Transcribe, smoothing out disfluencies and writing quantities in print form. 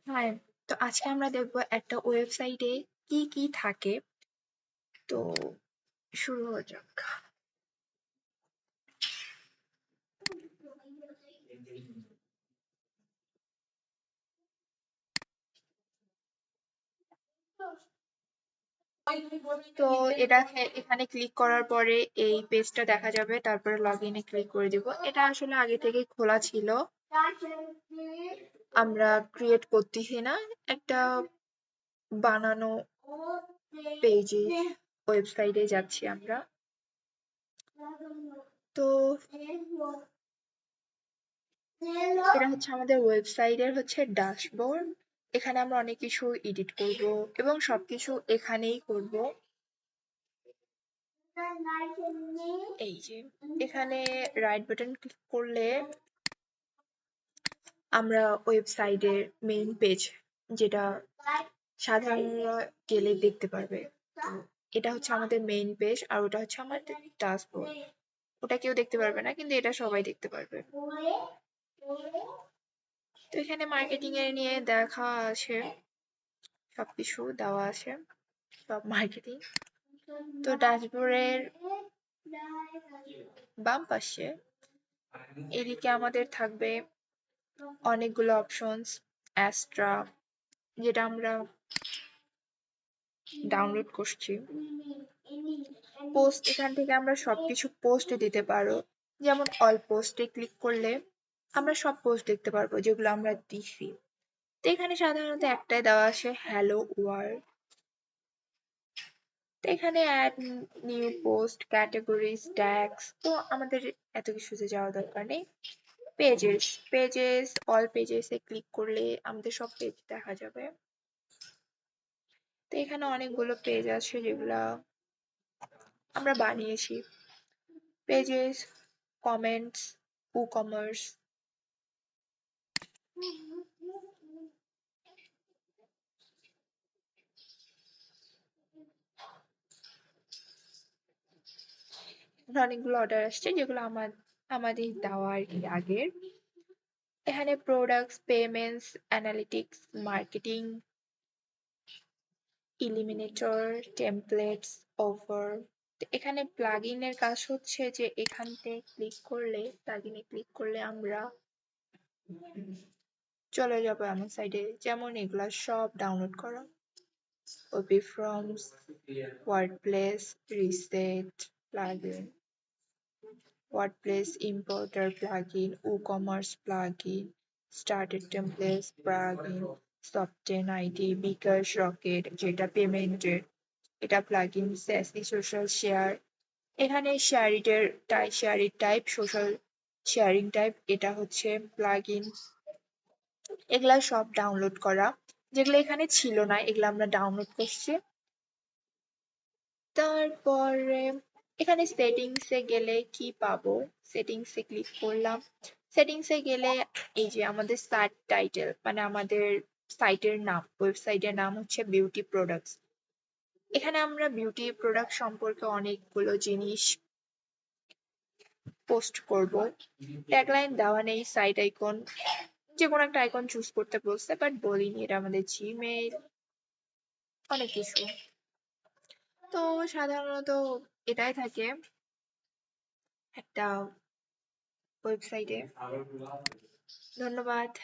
হ্যাঁ, তো আজকে আমরা দেখব একটা ওয়েবসাইটে কি কি থাকে। তো শুরু হয়ে যাক। তো এখানে ক্লিক করার পরে এই পেজটা দেখা যাবে, তারপরে লগ ইনে ক্লিক করে দিব। এটা আসলে আগে থেকেই খোলা ছিল, আমরা ক্রিয়েট করতেছি না, একটা বানানো পেজে ওয়েবসাইটে যাচ্ছি আমরা। তো এটা হচ্ছে আমাদের ওয়েবসাইটের ড্যাশবোর্ড। এখানে আমরা অনেক কিছু এডিট করব এবং সবকিছু এখানেই করব। এই যে এখানে রাইট বাটন ক্লিক করলে আমরা ওয়েবসাইটের মেইন পেজ, যেটা সাধারণরা গেলে দেখতে পারবে। তো এটা হচ্ছে আমাদের মেইন পেজ আর ওটা হচ্ছে আমাদের ড্যাশবোর্ড। ওটা কেউ দেখতে পারবে না, কিন্তু এটা সবাই দেখতে পারবে। তো এখানে মার্কেটিং এর নিয়ে দেখা আছে, সবকিছু দেওয়া আছে, সব মার্কেটিং। তো ড্যাশবোর্ডের বাম পাশে এদিকে আমাদের থাকবে অনেকগুলো অপশনস, অ্যাস্ট্রা, যেটা আমরা ডাউনলোড করছি। পোস্ট, এখান থেকে আমরা সবকিছু পোস্ট দিতে পারো। যেমন অল পোস্টে ক্লিক করলে আমরা সব পোস্ট দেখতে পারবো যেগুলো আমরা দিছি। তো এখানে সাধারণত একটাই দেওয়া আছে, হ্যালো ওয়ার্ল্ড। তো এখানে add new post, categories, tags. তো আমাদের এত কিছুতে যাওয়া দরকার নেই। পেজেস, অল পেজেসে ক্লিক করলে আমাদের সব পেজ দেখা যাবে। তো এখানে অনেকগুলো পেজ আছে যেগুলা আমরা বানিয়েছি। Pages, comments, commerce. অনেকগুলো অর্ডার আসছে যেগুলো আমাদের দেওয়া আর কি আগের। এখানে products, payments, analytics, marketing, Elementor, templates, offer. এখানে প্লাগইনের কাজ হচ্ছে যে এখানে প্লাগইনে ক্লিক করলে আমরা চলে যাবো এমন সাইডে, যেমন এগুলা সব ডাউনলোড করা। ওপি forms, WordPress, reset plugin, WordPress importer plugin, commerce plugin, starter templates plugin, soften ID, bKash Rocket যেটা পেমেন্টের, এটা প্লাগইন, স্যাসি সোশ্যাল শেয়ার। এখানে sharing type, social sharing type, এটা হচ্ছে প্লাগইন। এগুলা সব ডাউনলোড করা, যেগুলো এখানে ছিল না এগুলো আমরা ডাউনলোড করছি। তারপরে এখানে সেটিংসে গেলে কি পাবো, সেটিংসে ক্লিক করলাম। সেটিংসে গেলে এই যে আমাদের সাইট টাইটেল, মানে আমাদের সাইটের নাম, ওয়েবসাইটের নাম হচ্ছে বিউটি প্রোডাক্টস। এখানে আমরা বিউটি প্রোডাক্ট সম্পর্কে অনেকগুলো জিনিস পোস্ট করব। ট্যাগলাইন দেওয়া নেই, সাইট আইকন, যে কোনো একটা আইকন চুজ করতে বলছে, বাট বলিনি, এটা আমাদের জিমেইল, অনেক কিছু। তো সাধারণত এটাই থাকে একটা ওয়েবসাইটে। ধন্যবাদ।